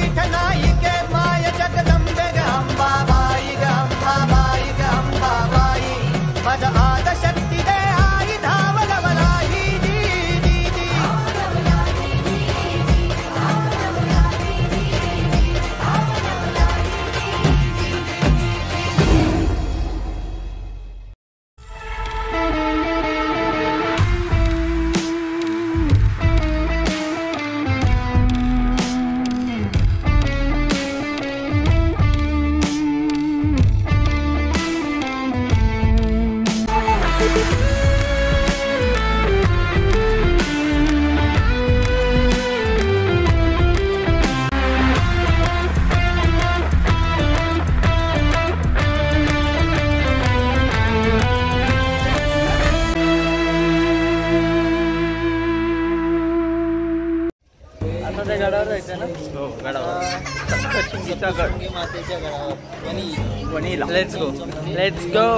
विठनाई के माय जगदंबे ग अंबाबाई ग अंबाबाई ग अंबाबाई माझ आदशक्ती दे आई धावल वराही दी दी दी गडावर जायचं ना. हो गडावर मातेच्या गडावर वणीला. Let's go let's go.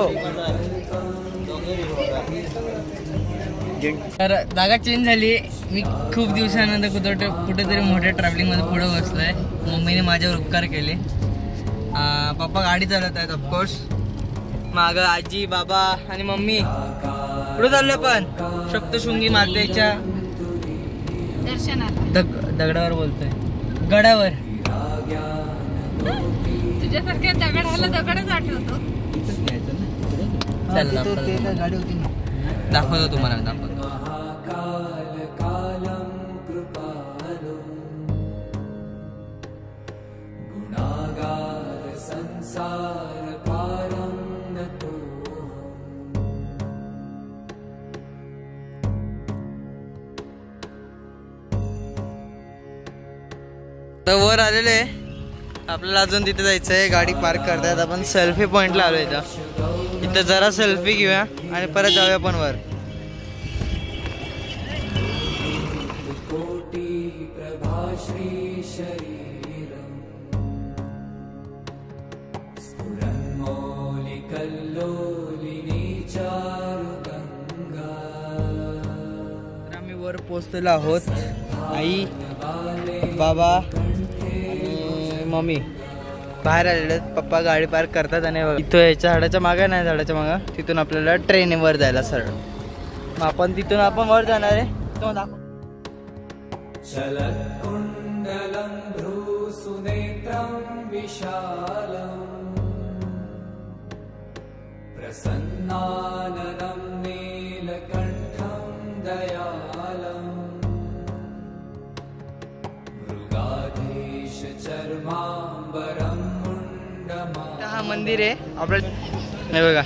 तर जागा चेंज झाली. मी खूप दिवसानंतर कुठेतरी मोठ्या ट्रॅव्हलिंग मध्ये पुढे बसलोय. मम्मीने माझ्यावर उपकार केले. पप्पा गाडी चालवत आहेत ऑफकोर्स. माग आजी बाबा आणि मम्मी. पुढे चाललोय पण सप्तशृंगी मातेच्या दगडावर बोलतोय. गडावर तुझ्यासारख्या दगडाला दगडच आठवतो. गाडी होती ना. दाखवतो तुम्हाला दाखवतो. तर वर आलेले आपल्याला अजून तिथे जायचं आहे. गाडी पार्क करतायत. आपण सेल्फी पॉइंटला आलो इथं जरा सेल्फी घेऊया आणि परत जाऊया पण वर. आम्ही वर पोहोचलेलो आहोत. आई बाबा आणि मम्मी बाहेर आलेले. पप्पा गाडी पार्क करतात आणि इथं याच्या झाडाच्या मागे नाही, झाडाच्या मागं तिथून आपल्याला ट्रेनवर जायला सरळ. मग आपण तिथून आपण वर जाणार आहे. तो दाखव. हा मंदिर आहे आपलं. नाही बघा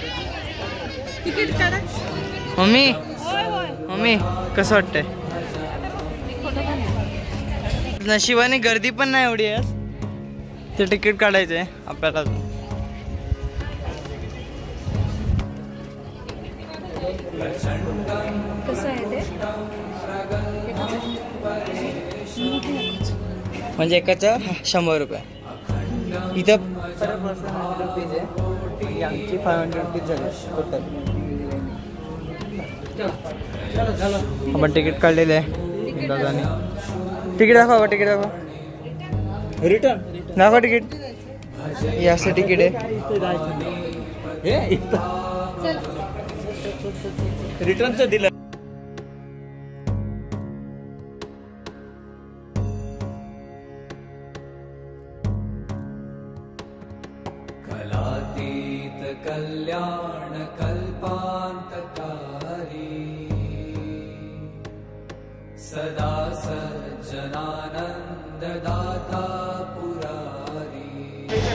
मम्मी. मम्मी कसं वाटतंय? नशिबाने गर्दी पण नाही एवढी आहे. ते तिकीट काढायचंय आपल्याला. म्हणजे एकाचं 100 रुपये. इथं पर पर्सन 100 रुपीज आहे. आमची 500 रुपीज झाली टोटल. आपण तिकीट काढलेलं आहे दादाने. तिकीट दाखवा. तिकीट दाखवा. रिटर्न दाखवा तिकीट. हे असं तिकीट आहे. रिटर्नचं दिलं. कल्याण कल्पांतकारी सदा सज्जनानंद दाता पुरारी.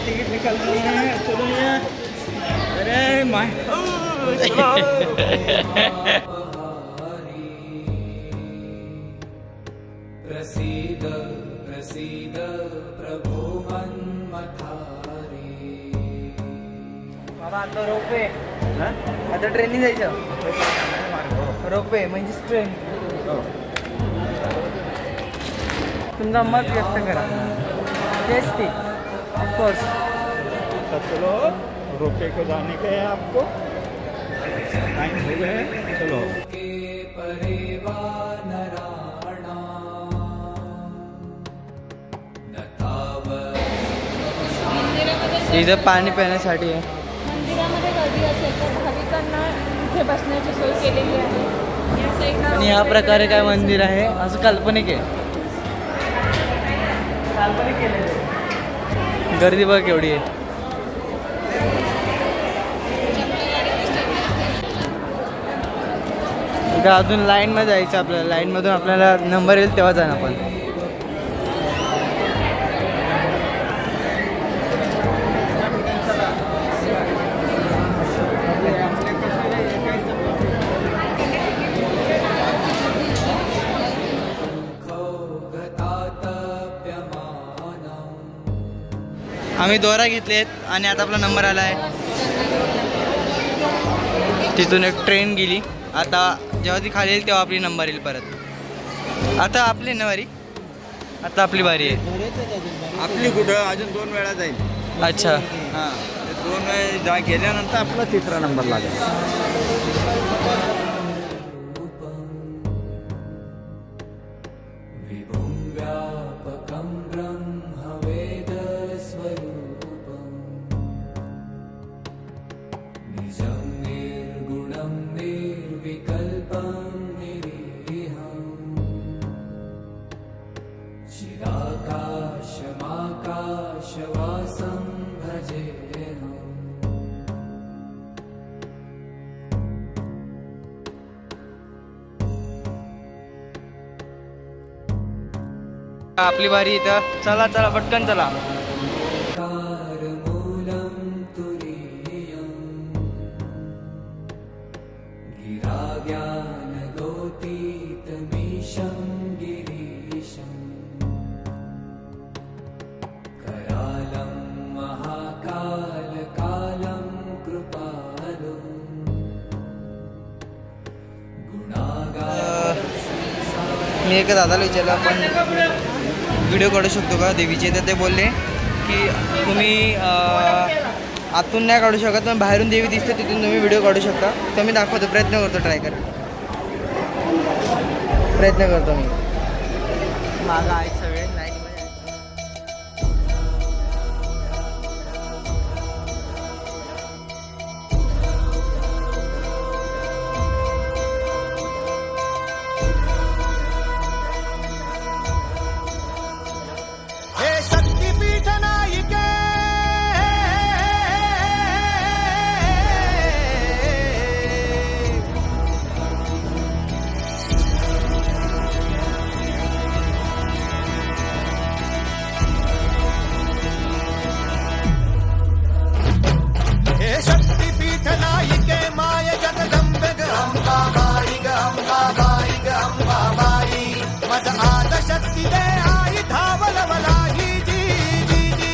तिकीट निकाल. अरे माय प्रसीद प्रसीद प्रभो मन्मथारी. बाबा आता रोपवे. आता ट्रेनने जायचं. रोपवे म्हणजे ट्रेन. तुमचा मत व्यक्त करा. तेच ती ऑफकोर्स. चलो रोपवे को जाने के है आपको. टाइम हो गए. चलो. परिवार नराणा नताव इथं पाणी पिण्यासाठी आहे. मंदिरामध्ये गर्दी असेल तर भाविकांना इथे बसण्याची सोय केलेली आहे. या साईडला आणि ह्या प्रकारे काय मंदिर आहे असं काल्पनिक आहे. गर्दी बघ केवढी आहे. इथं अजून लाईनमध्ये जायचं आपल्याला. लाईनमधून आपल्याला नंबर येईल तेव्हा जाणार आपण. आम्ही दोरा घेतलेत आणि आता आपला नंबर आला आहे. तिथून एक ट्रेन गेली. आता जेव्हा ती खाली येईल तेव्हा आपली नंबर येईल परत. आता आपली नंबरी आता आपली बारी आहे. आपली कुठं अजून 2 वेळा जाईल. अच्छा हां 2 वेळा गेल्यानंतर आपला 3रा नंबर लागेल. विभुं व्यापकं ब्रह्मवेदस्वरूपं निजं निर्गुणं निर्विकल्पं निरीहं चिदाकाशमाकाशवासं भजेऽहम्. आपली बारी इथं. चला चला पटकन चला. कारमूलं तुरीयं गिराज्ञानगोतीतमीशं गिरीशं करालं महाकालकालं कृपालुं गुणागार. मी एका दादाला विचारलं आपण व्हिडिओ काढू शकतो का देवीचे. तर ते बोलले की तुम्ही आतून नाही काढू शकत पण बाहेरून देवी दिसते तिथून तुम्ही व्हिडिओ काढू शकता. तर मी दाखवतो. प्रयत्न करतो. प्रयत्न करतो मी. मागं आहे सगळे लाईनमध्ये. हे शक्तिपीठ नायिके हे शक्तिपीठ नायिके माय जगदंबे ग अंबाबाई ग अंबाबाई ग अंबाबाई मज आद शक्ती दे आई धावलवलाई जी जी जी.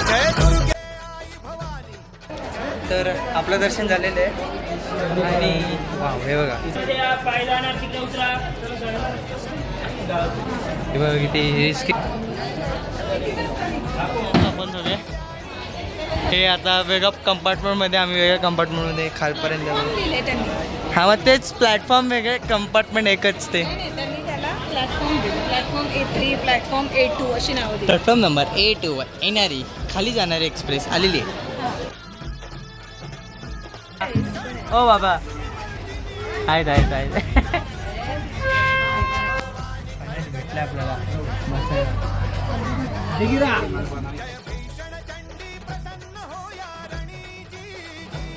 जय दुर्गे आई भवानी. तर आपलं दर्शन झालेलं आहे आणि वाव हे बघा. हे बघा किती रिस्की. आपण सगळे हे आता वेगळ्या कंपार्टमेंटमध्ये आम्ही वेगळ्या कंपार्टमेंटमध्ये खालपर्यंत जाऊ. दिले त्यांनी. हा मग तेच प्लॅटफॉर्म वेगळे कंपार्टमेंट एकच ते. त्यांनी त्याला प्लॅटफॉर्म दिले. प्लॅटफॉर्म A3 प्लॅटफॉर्म A2 अशी नावं दिली. प्लॅटफॉर्म नंबर A2 येणारी खाली जाणारी एक्सप्रेस आलेली आहे. ओ बाबा आहेत आहेत आहेत. भेटलं आपल्याला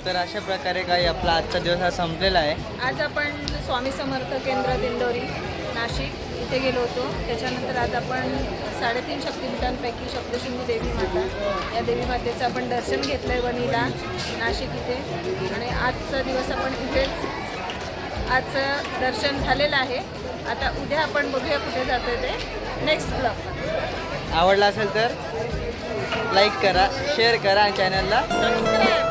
तर अशा प्रकारे काही आपला आजचा दिवस हा संपलेला आहे. आज आपण स्वामी समर्थ केंद्र दिंडोरी नाशिक इथे गेलो होतो. त्याच्यानंतर आज आपण 3.5 शक्तिपीठांपैकी सप्तशृंगी देवी माता या देवी मातेचं आपण दर्शन घेतलं आहे वणीला नाशिक इथे. आणि आजचा दिवस आपण इथेच आजचं दर्शन झालेलं आहे. आता उद्या आपण बघूया कुठे जातो ते नेक्स्ट ब्लॉग. आवडला असेल तर लाईक करा, शेअर करा आणि चॅनलला सबस्क्राईब